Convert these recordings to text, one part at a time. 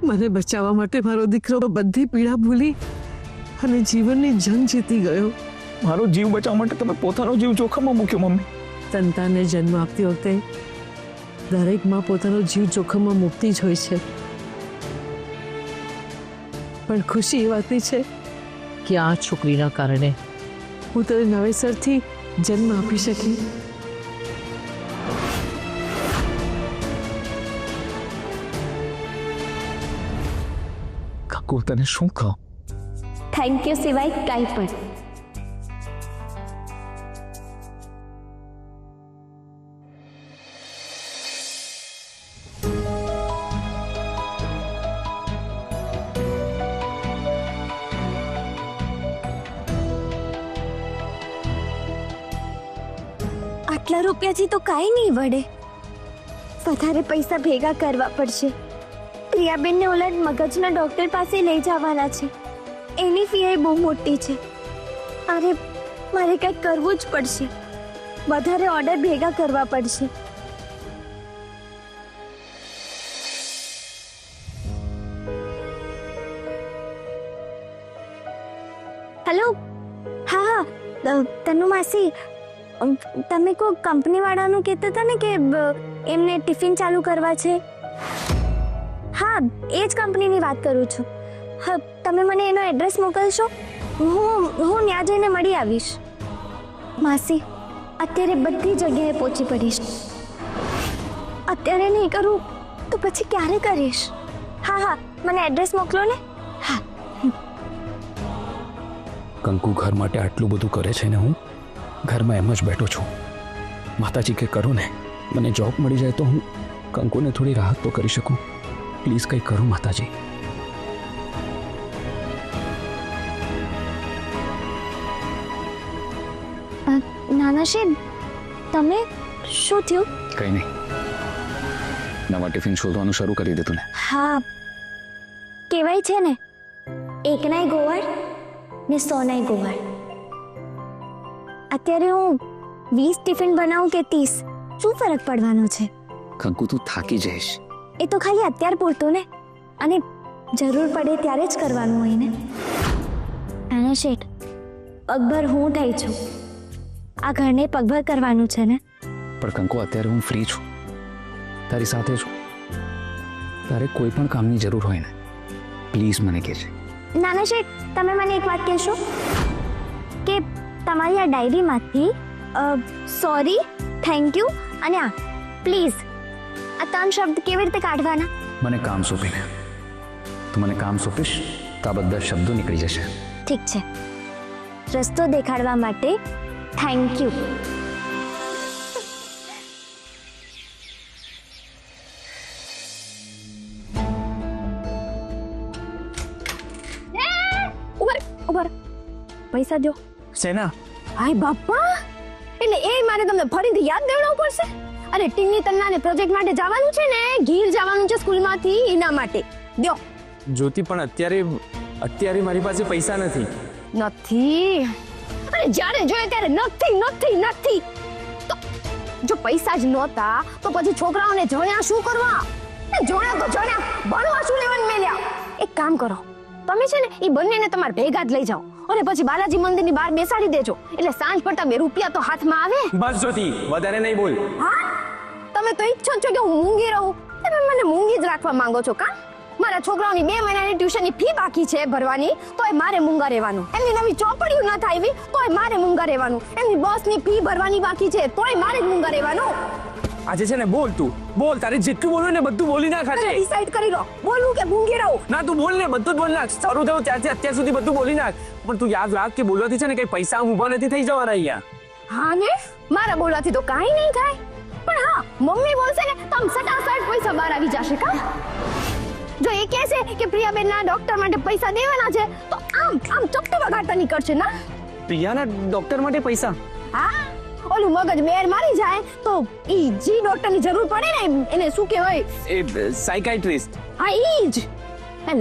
મને બચાવવા માટે મારો દીકરો બધી પીડા ભૂલી અને જીવનની જંગ જીતી ગયો. મારો જીવ બચાવવા માટે તમે પોતાનો જીવ જોખમમાં મૂક્યો મમ્મી. સંતાનને જન્મ આપતી વખતે દરેક માં પોતાનો જીવ જોખમમાં મૂકતી જ હોય છે, પણ ખુશી એ વાતની છે કે આ છોકરીના કારણે હું તને નવેસરથી જન્મ આપી શકી. કાકુ તને શું કહું? થેન્ક યુ સિવાય કાંઈ પણ. આટલા રૂપિયાથી તો કાંઈ નહીં વળે. વધારે પૈસા ભેગા કરવા પડશે. પ્રિયાબેનને ઓલા મગજના ડોક્ટર પાસે લઈ જવાના છે. એની ફી બહુ મોટી છે. અરે મારે કંઈક કરવું જ પડશે. વધારે ઓર્ડર ભેગા કરવા પડશે. હેલો, હા તનુ માસી, તમે કોઈ કંપની વાળાનું કહેતા હતા ને કે એમને ટિફિન ચાલુ કરવા છે? હા, એ જ કંપનીની વાત કરું છું. હા, તમે મને એનો એડ્રેસ મોકલશો? હું ત્યાં જઈને મળી આવીશ. માસી, અત્યારે બધી જગ્યાએ પહોંચી પડીશ. અત્યારે નહીં કરું તો પછી ક્યારે કરીશ? હા, મને એડ્રેસ મોકલો ને. હા. કંકુ ઘર માટે આટલું બધું કરે છે ને હું ઘરમાં એમ જ બેઠો છું. માતાજી કે કરો ને, મને જોબ મળી જાય તો હું કંકુને થોડી રાહત તો કરી શકું. પ્લીઝ કંઈ કરો માતાજી. નાનાશી, તમે શું થયું? કંઈ નહીં, નવા ટિફિન શોધવાનું શરૂ કરી દીધું ને. હા, કહેવાય છે ને, એકનાય ગોવાળ ને સોનાય ગોવાળ. અત્યારે હું 20 ટિફિન બનાવું કે 30, શું ફરક પડવાનો છે? કંકુ તું થાકી જઈશ. એ તો ખાલી અત્યાર પૂરતું ને, અને જરૂર પડે ત્યારે જ કરવાનું હોય ને. નાના શેઠ, પગભર હું થઈ છું. આ ઘરને પગભર કરવાનું છે ને. પણ કંકુ અત્યારે હું ફ્રી છું, તારી સાથે છું. તારે કોઈ પણ કામની જરૂર હોય ને, પ્લીઝ મને કહેજે. નાના શેઠ, તમે મને એક વાત કહેશો કે તમારી આ ડાયરીમાંથી સોરી, થેન્ક યુ અને આ પ્લીઝ, આ 3 શબ્દ કેવી રીતે કાઢવાના? મને કામ સોંપીને તું મને કામ સોંપીશ તો આ બધા શબ્દો નીકળી જશે. ઠીક છે. રસ્તો દેખાડવા માટે થેન્ક યુ. ઉભર, પૈસા દો. સેના? હાય બાપા, એટલે એ મારે તમને ફરીથી યાદ દેવડાવવું પડશે? અરે ટીની તન્નાને પ્રોજેક્ટ માટે જવાનું છે ને, ગીર જવાનું છે સ્કૂલમાંથી, એના માટે દો. જ્યોતિ, પણ અત્યારે મારી પાસે પૈસા નથી. અરે જ્યારે જોઈએ ત્યારે નથી. તો જો પૈસા જ નહોતા તો પછી છોકરાઓને જણ્યા શું કરવા? જણ્યા તો જણ્યા, ભણવા શું લેવાનું મેલ્યા? એક કામ કરો, તમે છે ને એ બંનેને તમારે ભેગા જ લઈ જાઓ અને પછી બાલાજી મંદિરની બહાર બેસાડી દેજો, એટલે સાંજ પડતા 2 રૂપિયા તો હાથમાં આવે. બસ જ્યોતિ, વધારે નહીં બોલ. હા, તમે તો ઈચ્છો છો કે હું મૂંગી રહું, તમે મને મૂંગી જ રાખવા માંગો છો કા? મારા છોકરાઓની 2 મહિનાની ટ્યુશનની ફી બાકી છે ભરવાની, તોય મારે મૂંગા રહેવાનું. એમની નવી ચોપડીઓ ન થાવી તોય મારે મૂંગા રહેવાનું. એમની બસની ફી ભરવાની બાકી છે તોય મારે જ મૂંગા રહેવાનું. આજે છે ને, બોલ તું બોલ, તારે જેટલું બોલવું ને બધું બોલી નાખ. આજે ડિસાઈડ કરી લો, બોલવું કે મૂંગી રહું. ના, તું બોલ ને, બધું જ બોલ નાખ. શરૂ થયું ત્યારથી અત્યાર સુધી બધું બોલી નાખ. પણ તું યાદ રાખ કે બોલવાથી છે ને કઈ પૈસા ઊભા નથી થઈ જવાના અહીંયા. હા ને, મારા બોલવાથી તો કાંઈ નહીં થાય, પણ હા, મમ્મી બોલશે ને તો આમ સટાસટ પૈસા બહાર આવી જશે કા? જો એ કહે છે કે પ્રિયાબેનના ડોક્ટર માટે પૈસા દેવાના છે તો આમ ચપટી વગાડતા નીકળશે ના. પ્રિયાના ડોક્ટર માટે પૈસા? હા, ઓલું મગજ મેર મારી જાય તો ઈ જી ડોક્ટરની જરૂર પડે ને, એને શું કહેવાય? એ સાયકાઇટ્રિસ્ટ. હા, ઈ જ.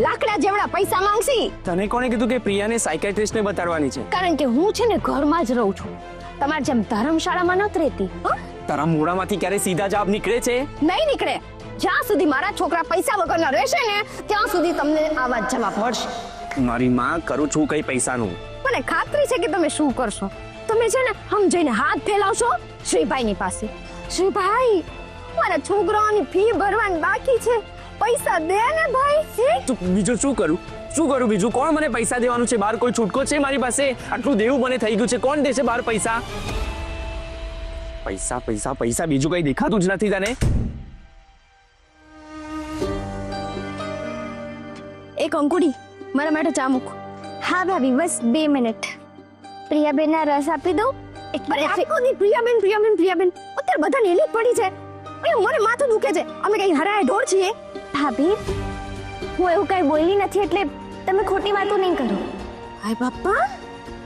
લાકડા જેવડા પૈસા માંગશી. તને કોણે કીધું કે પ્રિયાને સાયકાઇટ્રિસ્ટને બતાડવાની છે? કારણ કે હું છે ને ઘરમાં જ રહું છું, તમારી જેમ ધર્મશાળામાં નથી રહેતી. તારા મોઢામાંથી ક્યારે સીધા જવાબ નીકળે છે? નહીં નીકળે. જ્યાં સુધી મારા છોકરા પૈસા વગરના રહેશે ને ત્યાં સુધી તમને આવા જ જવાબ મળશે. મારી માં કરું છું કઈ પૈસાનું. મને ખાતરી છે કે તમે શું કરશો. તમે છે ને સમજીને હાથ ફેલાવશો શ્રીભાઈની પાસે. શ્રીભાઈ, મારા છોકરાઓની ફી ભરવાની બાકી છે, પૈસા દે ને ભાઈ. તું બીજું શું કરું બીજું? કોણ મને પૈસા દેવાનું છે? બહાર કોઈ છૂટકો છે મારી પાસે? આટલું દેવું મને થઈ ગયું છે, કોણ દેશે બહાર પૈસા? પૈસા પૈસા પૈસા, બીજું કઈ દેખાતું જ નથી તને? એક અંકુડી મારા માટે ચા મૂક. હા ભાભી, બસ 2 મિનિટ. પ્રિયાબેનના રસ આપી દઉં? પ્રિયાબેન અત્યારે બધા નેલી પડી છે. મને માથું દુખે છે. અમે કઈ હરાય ઢોર છીએ? ભાભી, હું એવું કઈ બોલી નથી એટલે તમે ખોટી વાતો નહીં કરો. હાય બાપા,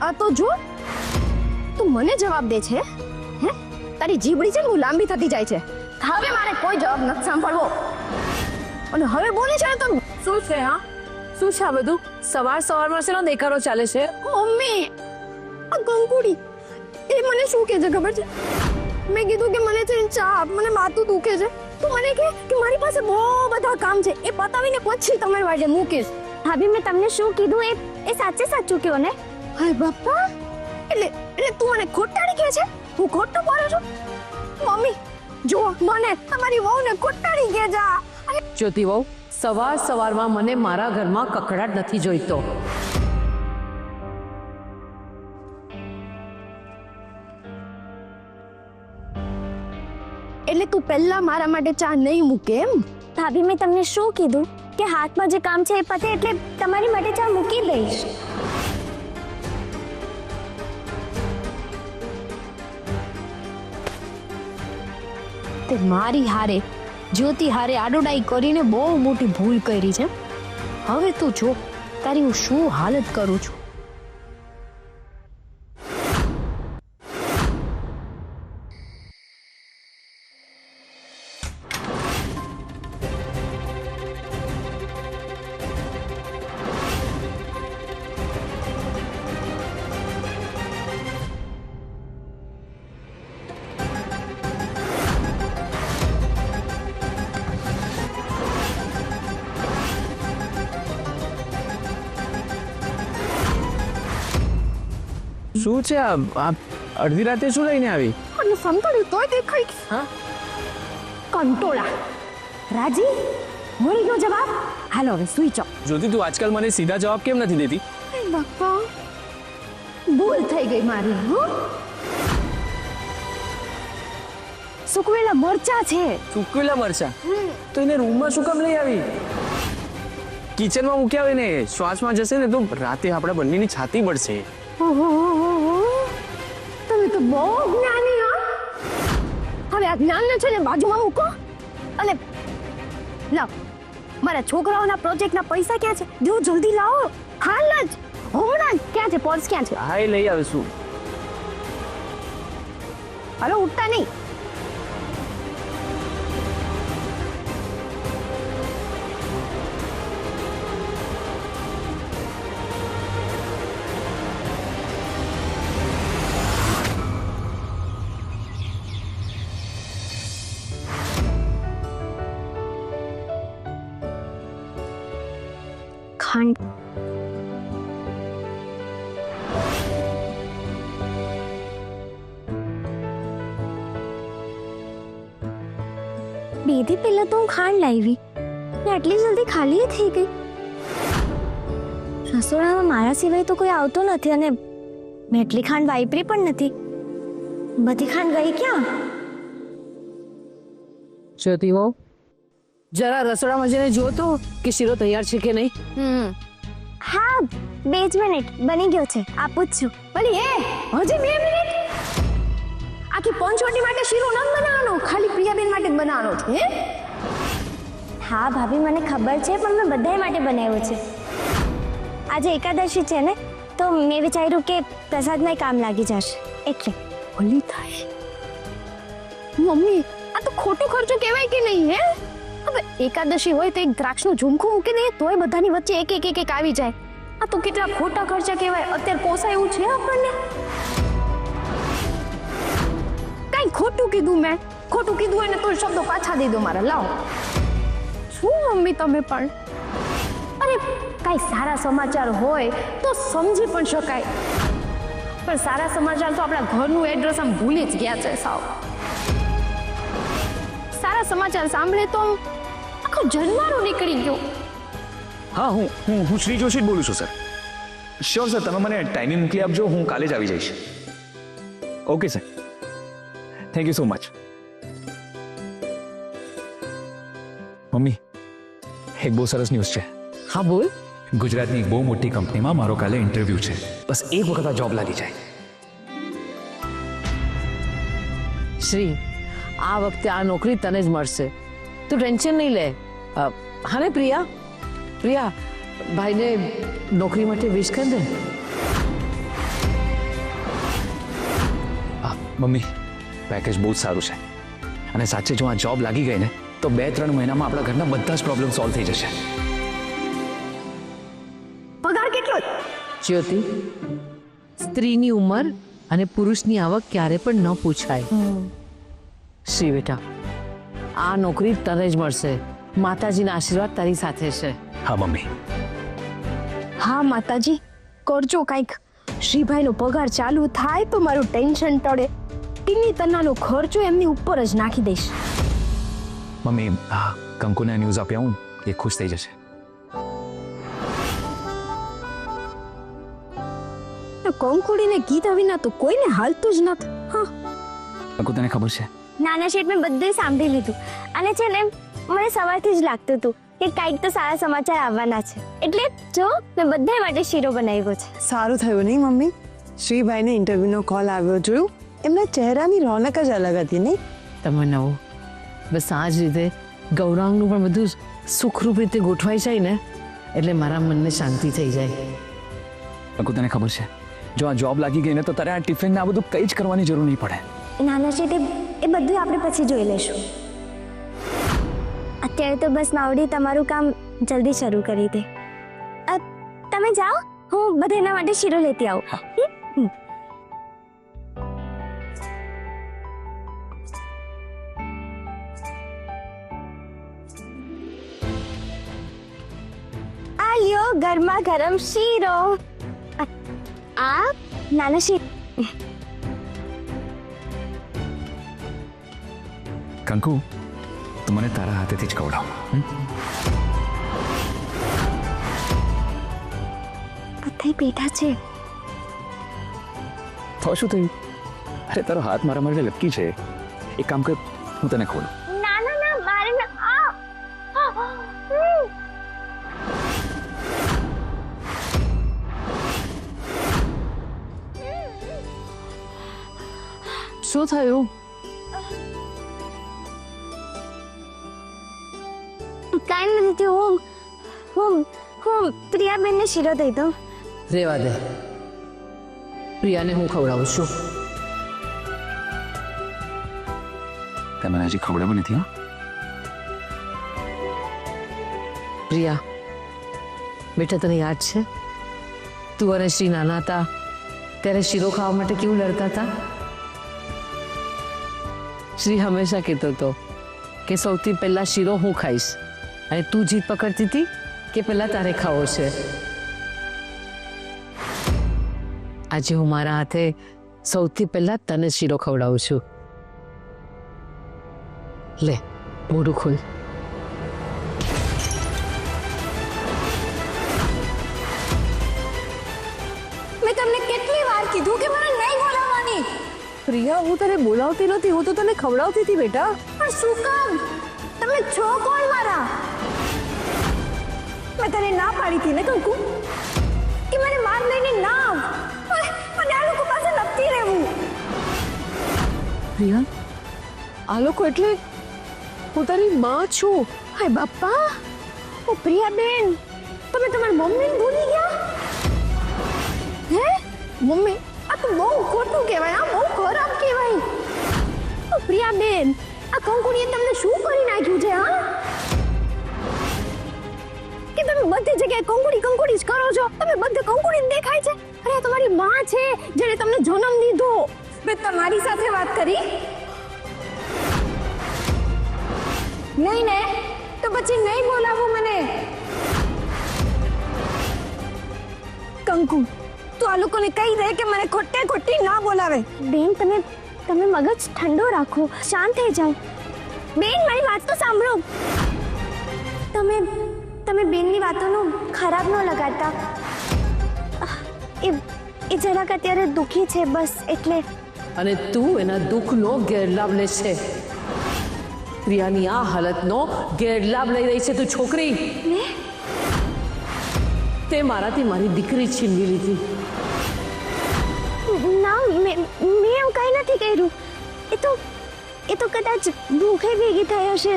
આ તો જો તું મને જવાબ દે છે. હે, તારી જીબડી છે ને બહુ લાંબી થતી જાય છે. હવે મારે કોઈ જવાબ નથી સાંભળવો. અને હવે બોલે છે ને તું. શું છે? હા, શું છે આ બધું? સવારમાં શેનો દેખાડો ચાલે છે? મમ્મી, આ કંકુડી એ મને શું કહે છે ખબર છે? મેં કીધું કે મને છે ને ચા આપ, મને માથું દુખે છે. તું મને કહે કે મારી પાસે બહુ બધા કામ છે, એ પતાવીને પછી તમારી વાજે મૂકીશ. ભાભી, મેં તમને શું કીધું એ સાચે સાચું કહો ને. હાય બાપા, એટલે તું મને ખોટાડી કહે છે? હું ખોટું બોલું છું? મમ્મી જો, મને તમારી વહુને ખોટાડી કહે છે. જ્યોતિ વહુ, સવારમાં મને મારા ઘરમાં કકડાટ નથી જોઈતો. એટલે તું પહેલા મારા માટે ચા નહીં મૂકે એમ? ભાભી, મેં તમને શું કીધું કે હાથમાં જે કામ છે એ પતે એટલે તમારી માટે ચા મૂકી દઈશ. તે મારી હારે જ્યોતિ હારે આડોડાઈ કરીને બહુ મોટી ભૂલ કરી છે. હવે તું જો તારી હું શું હાલત કરું છું. શું છે આ અડધી રાતે શું લઈને આવી? અને સંતોડી તોય દેખાય. હા, કંટોળા. રાજી, મળી ગયો જવાબ. હાલો હવે સ્વિચ ઓફ. જ્યોતિ, તું આજકાલ મને સીધા જવાબ કેમ નથી દેતી? બાપા, ભૂલ થઈ ગઈ મારી. સુકવેલા મરચા છે. સૂકવેલા મરચા? તો એને રૂમમાં શું કામ લઈ આવી? કિચનમાં મૂક્યા હોય ને, શ્વાસમાં જશે ને તો રાતે આપણા બંનેની છાતી પડશે. તમે તો બહુ જ્ઞાની હો. હવે આ જ્ઞાનને છે ને બાજુમાં મૂકો અને લાવ, મારા છોકરાઓના પ્રોજેક્ટના પૈસા ક્યાં છે? જો જલ્દી લાવો, હાલ જ, હમણાં જ. ક્યાં છે પર્સ? ક્યાં છે? હા, એ લઈ આવીશું. હાલો, ઉઠતા નહીં. ખાંડ. બેદી પહેલા તો હું ખાંડ લાવી ને આટલી જલ્દી ખાલી થઈ ગઈ. રસોડામાં મારા સિવાય તો કોઈ આવતો નથી અને મેં એટલી ખાંડ વાપરી પણ નથી. બધી ખાંડ ગઈ ક્યાં? જ્યોતિ વહુ, જરા રસોડામાં જઈને જો તો કે શીરો તૈયાર છે કે નહીં. હા, 2 જ મિનિટ, બની ગયો છે, આપું જ છું. ભલી હજી 2 મિનિટ? આખી પંચવટી માટે શીરો ન બનાવવાનો, ખાલી પ્રિયાબેન માટે જ બનાવવાનો છે. હા ભાભી, મને ખબર છે પણ મેં બધાય માટે બનાવ્યું છે. આજે એકાદશી છે ને તો મેં વિચાર્યું કે પ્રસાદમાં કામ લાગી જશે એટલે. ભલી થાય. મમ્મી, આ તો ખોટો ખર્ચો કહેવાય કે નહીં? હે, હવે એકાદશી હોય તો એક દ્રાક્ષનું ઝુમખું મૂકી દઈએ તોય બધાની વચ્ચે એક આવી જાય. આ તો કેટલા ખોટા ખર્ચા કહેવાય. અત્યારે પોસાય એવું છે આપણને? કઈ ખોટું કીધું મેં? ખોટું કીધું હોય ને તો શબ્દો પાછા દઈ દો મારા. લાવો. શું મમ્મી તમે પણ? અરે કાંઈ સારા સમાચાર હોય તો સમજી પણ શકાય, પણ સારા સમાચાર તો આપણા ઘરનું એડ્રેસ આમ ભૂલી જ ગયા છે સાવ. સારા સમાચાર સાંભળે તો આમ આખો જન્મારો નીકળી ગયો. હા હું શ્રી જોશી જ બોલું છું સર. શ્યોર સર, તમે મને ટાઈમિંગ મોકલી આપજો, હું કાલે જ આવી જઈશ. Okay sir, thank you so much. Mummy, એક બહુ સરસ ન્યૂઝ છે. હા બોલ. ગુજરાતની એક બહુ મોટી કંપનીમાં મારો કાલે ઇન્ટરવ્યૂ છે. બસ એક વખત આ જોબ લાગી જાય. શ્રી, આ વખતે આ નોકરી તને જ મળશે, તું ટેન્શન નહીં લે. હા ને પ્રિયા, પ્રિયા ભાઈને નોકરી માટે વિશ કર દે. મમ્મી, પેકેજ બહુ જ સારું છે અને સાચે જો આ જોબ લાગી ગઈ ને તો 2-3 મહિનામાં આપણા ઘરના બધા જ પ્રોબ્લેમ સોલ્વ થઈ જશે. પગાર કેટલો? જ્યોતિ, સ્ત્રીની ઉંમર અને પુરુષની આવક ક્યારે પણ ન પૂછાય. શ્રી બેટા, આ નોકરી તને જ મળશે. માતાજીના આશીર્વાદ તારી સાથે છે. હા મમ્મી. હા માતાજી, કરજો કાંઈક. શ્રીભાઈનો પગાર ચાલુ થાય તો મારું ટેન્શન ટળે. ટીની તન્નાનો ખર્ચો એમની ઉપર જ નાખી દઈશ. મમ્મી, હા, કંકુને ન્યૂઝ આપ્યા હું, એ ખુશ થઈ જશે. કંકુડીને કીધા વિના તો કોઈને હાલતું જ નથી. હા, કંકુ, તને ખબર છે નાના શેઠ મેં બધું સાંભળી લીધું અને છે ને મને સવારથી જ લાગતું હતું કે કાંઈક તો સારા સમાચાર આવવાના છે, એટલે જો મેં બધા માટે શીરો બનાવ્યો છે. સારું થયું નહીં મમ્મી? શ્રીભાઈને ઇન્ટરવ્યુનો કોલ આવ્યો, જોયું? એમના ચહેરાની રોનક જ અલગ હતી નહીં? તમે નવો બસ આ જ રીતે ગૌરાંગનું પણ બધું સુખરૂપ રીતે ગોઠવાઈ જાય ને એટલે મારા મનને શાંતિ થઈ જાય. કંકુ, તને ખબર છે જો આ જોબ લાગી ગઈ ને તો તારે આ ટિફિન ને આ બધું કંઈ જ કરવાની જરૂર નહીં પડે. નાના શેઠ એ બધું આપણે પછી જોઈ લેશું. અત્યારે તો બસ માવડી તમારું કામ જલ્દી શરૂ કરી દે. તમે જાઓ, હું બધાના માટે શીરો લેતી આવું. આ લ્યો ગરમા ગરમ શીરો. આ નાના શેઠ. કંકુ, તું મને તારા હાથેથી જ ખવડાવ. બધા બેઠા છે. તો શું થયું? અરે તારો હાથ મારા માટે લટકી છે. એક કામ કર, હું તને ખોલું. ના ના ના, મારે ના. શું થયું? કાંઈ નથી થયું. હું પ્રિયાબેનને શીરો દઈ દઉં. રેવા દે, પ્રિયાને હું ખવડાવું છું. તે મને હજી ખવડાવ્યું નથી. હા, પ્રિયા બેટા, તને યાદ છે તું અને શ્રી નાના હતા ત્યારે શીરો ખાવા માટે કેવું લડતા હતા? શ્રી હંમેશા કહેતો હતો કે સૌથી પહેલા શીરો હું ખાઈશ અને તું જીત પકડતી હતી કે પહેલા તારે ખાવો છે. આજે હું મારા હાથે સૌથી પહેલા તને શીરો ખવડાવું છું. લે, મોઢું ખોલ. મેં તમને કેટલી વાર કીધું કે મને નહીં બોલાવવાની. પ્રિયા, હું તને બોલાવતી નથી, હું તો તને ખવડાવતી હતી બેટા. પણ શું કામ? તમે છો કોણ મારા? મેં તને ના પાડી હતી ને કંકુ કે મને માર લઈને ના આવ. મને આ લોકો પાસે નથી રહેવું. પ્રિયા, આ લોકો એટલે હું તારી માં છું. હાય બાપા, ઓ પ્રિયાબેન, તમે તમારી મમ્મીને ભૂલી ગયા? હે મમ્મી, આ તો બહુ ખોટું કહેવાય, આ બહુ ખરાબ કહેવાય. ઓ પ્રિયાબેન, આ કંકુડીએ તમને શું કરી નાખ્યું છે? હા, કે તમે બધી જગ્યાએ કંકુડી કંકુડી જ કરો છો? તમે બધે કંકુડી જ દેખાય છે. અરે આ તમારી માં છે જેણે તમને જન્મ દીધો. મેં તમારી સાથે વાત કરી. નહીં ને તો પછી નહીં બોલાવું મને. કંકુ તું આ લોકોને કહી દે કે મને ખોટી ના બોલાવે. બેન તમે મગજ ઠંડો રાખો, શાંત થઈ જાઓ. બેન મારી વાત તો સાંભળો. તમે બેનની વાતોનું ખરાબ ન લગાડતા. એ જરાક અત્યારે દુખી છે બસ એટલે. અને તું એના દુઃખનો ગેરલાભ લે છે. પ્રિયાની આ હાલતનો ગેરલાભ લઈ રહી છે તું છોકરી. તે મારાથી મારી દીકરી છીનવી લીધી. ના મેં એવું કંઈ નથી કર્યું. એ તો કદાચ ભૂખે ભેગી થઈ હશે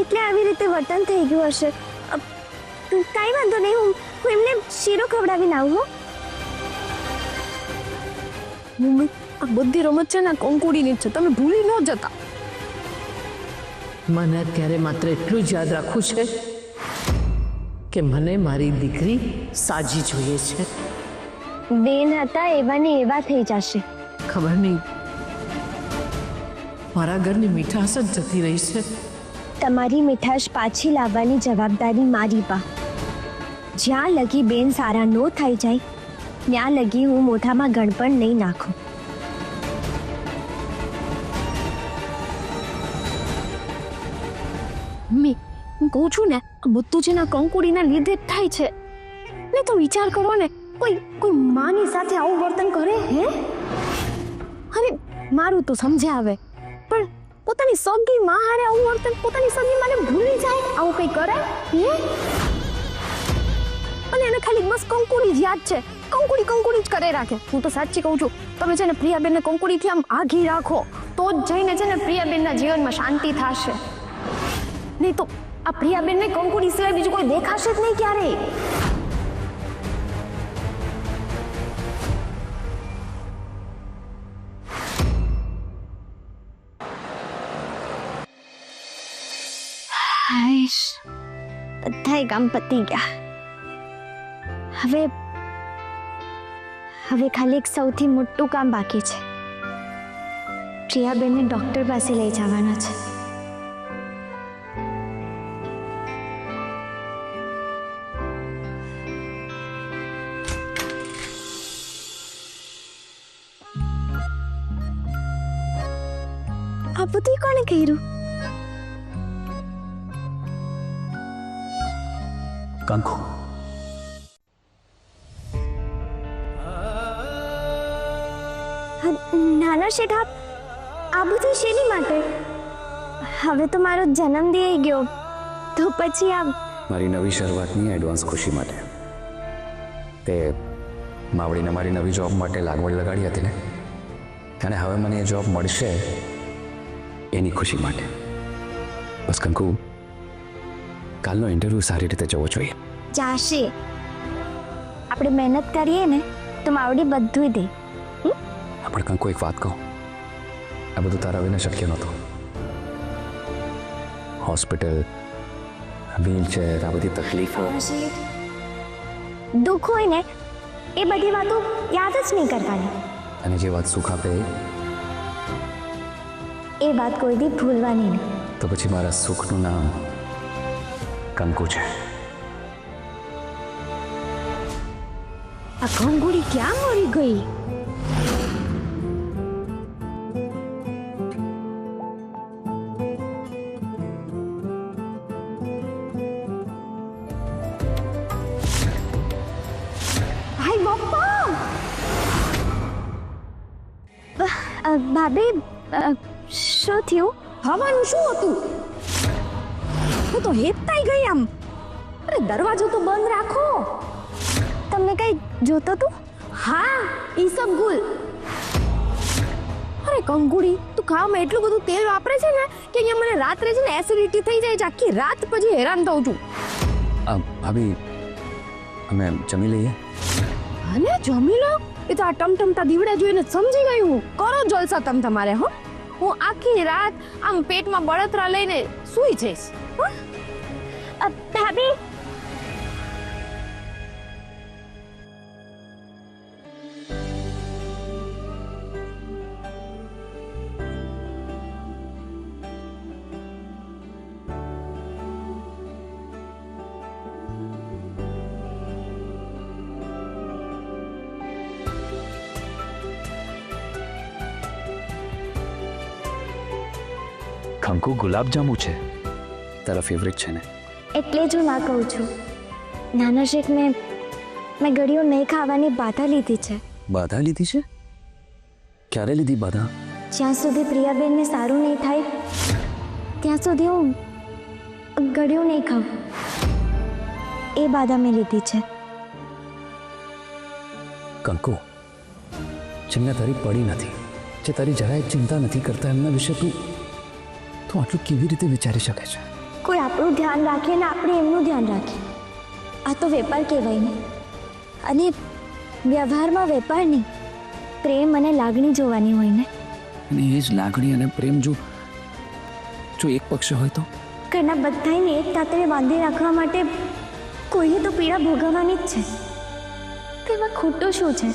એટલે આવી રીતે વર્તન થઈ ગયું હશે. કાંઈ વાંધો નહીં, હું એમને શીરો ખવડાવીને આવું હો. મમ્મી આ બધી રમત છે ને કંકુડીની જ છે, તમે ભૂલી ન જતા. મને અત્યારે માત્ર એટલું જ યાદ રાખવું છે કે મને મારી દીકરી સાજી જોઈએ છે. બેન હતા એવા ને એવા થઈ જશે. ખબર નહીં મારા ઘરની મીઠાશ જ જતી રહી છે. તમારી મીઠાશ પાછી લાવવાની જવાબદારી મારી પા. જ્યાં લગી બેન સારા નો થઈ જાય ત્યાં લગી હું મોઢામાં ગણપણ નહીં નાખું. મમ્મી હું કહું છું ને આ બધું છે ને કંકુડીના લીધે જ થાય છે. ને તો વિચાર કરો ને, કોઈ માની સાથે આવું વર્તન કરે હે? અરે મારું તો સમજે આવે, પણ પોતાની સગી માં હારે આવું વર્તન, પોતાની સગી માને ભૂલી જાય આવું કઈ કરે હે? અને એને ખાલી બસ કંકુડી જ યાદ છે, કંકુડી જ કરે રાખે. હું તો સાચી કહું છું, તમે છે ને પ્રિયાબેનને કંકુડીથી આમ આઘી રાખો તો જ જઈને છે ને પ્રિયાબેનના જીવનમાં શાંતિ થશે. નહીં તો આ પ્રિયાબેનને કંકુડી સિવાય બીજું કોઈ દેખાશે જ નહીં ક્યારેય. બધાય કામ પતી ગયા. હવે ખાલી એક સૌથી મોટું કામ બાકી છે. પ્રિયાબેનને ડોક્ટર પાસે લઈ જવાના છે. આ બધું કોણે કર્યું? કંકુ નાના શેઠ, આ બધું શેની માટે? હવે તો મારો જન્મ થઈ ગયો તો પછી આ મારી નવી શરૂઆતની એડવાન્સ ખુશી માટે. તે માવડીને મારી નવી જોબ માટે લાગવડ લગાડી હતી ને, અને હવે મને એ જોબ મળશે એની ખુશી માટે. બસ કંકુ, કાલનો ઇન્ટરવ્યૂ સારી રીતે જવો જોઈએ. ચાશે. આપણે મહેનત કરીએ ને તો માવડી બધું દે. પણ કંકુ, એક વાત કહું, આ બધું તારા વિના શક્ય નહોતું. હોસ્પિટલ, વ્હીલચેર, આ બધી તકલીફો. દુઃખ હોય ને એ બધી વાતો યાદ જ નહીં કરવાની. અને જે વાત સુખ આપે એ વાત કોઈ દી ભૂલવાની નહીં. તો પછી મારા સુખનું નામ કંકુ છે. આ કંકુડી ક્યાં મરી ગઈ? ભાભી, શું થયું? હવાનું શું હતું? હું તો હેપતાઈ ગઈ આમ. અરે દરવાજો તો બંધ રાખો. તમને કઈ જોતો તું? હા, ઈ સબ ગુલ. અરે કંકુડી, તું ખાવામાં એટલું બધું તેલ વાપરે છે ને કે અહીંયા મને રાત્રે છે ને એસિડિટી થઈ જાય છે. આખી રાત પછી હેરાન થઉં છું. ભાભી, અમે જમી લઈએ? અને જમી લો. એ તો આ ટમટમતા દીવડા જોઈને સમજી ગઈ હું. કરો જલસા તમ તમારે. હો, હું આખી રાત આમ પેટમાં બળતરા લઈને સૂઈ જઈશ. ભાભી, કંકુ ગુલાબજાંબુ છે. તારા ફેવરેટ છે ને? એટલે જ હું ના કહું છું. નાના શેઠ મેં ગળ્યું નહીં ખાવાની બાધા લીધી છે. બાધા લીધી છે? ક્યારે લીધી બાધા? જ્યાં સુધી પ્રિયાબેનને સારું નહીં થાય ત્યાં સુધી હું ગળ્યું નહીં ખાઉં. એ બાધા મેં લીધી છે. કંકુ, જેમને તારી પડી નથી, જે તારી જરાય ચિંતા નથી કરતા, એમના વિશે તું આટલું કેવી રીતે વિચારી શકે છે? કોઈ આપણું ધ્યાન રાખે ને આપણે એમનું ધ્યાન રાખીએ. આ તો વેપાર કહેવાય ને. અને વ્યવહારમાં વેપાર નહીં, પ્રેમ અને લાગણી જોવાની હોય ને. અને એ જ લાગણી અને પ્રેમ જો એક પક્ષ હોય તો? ઘરના બધાને એક તાતરે બાંધી રાખવા માટે કોઈએ તો પીડા ભોગવવાની જ છે. તેમાં ખોટું શું છે?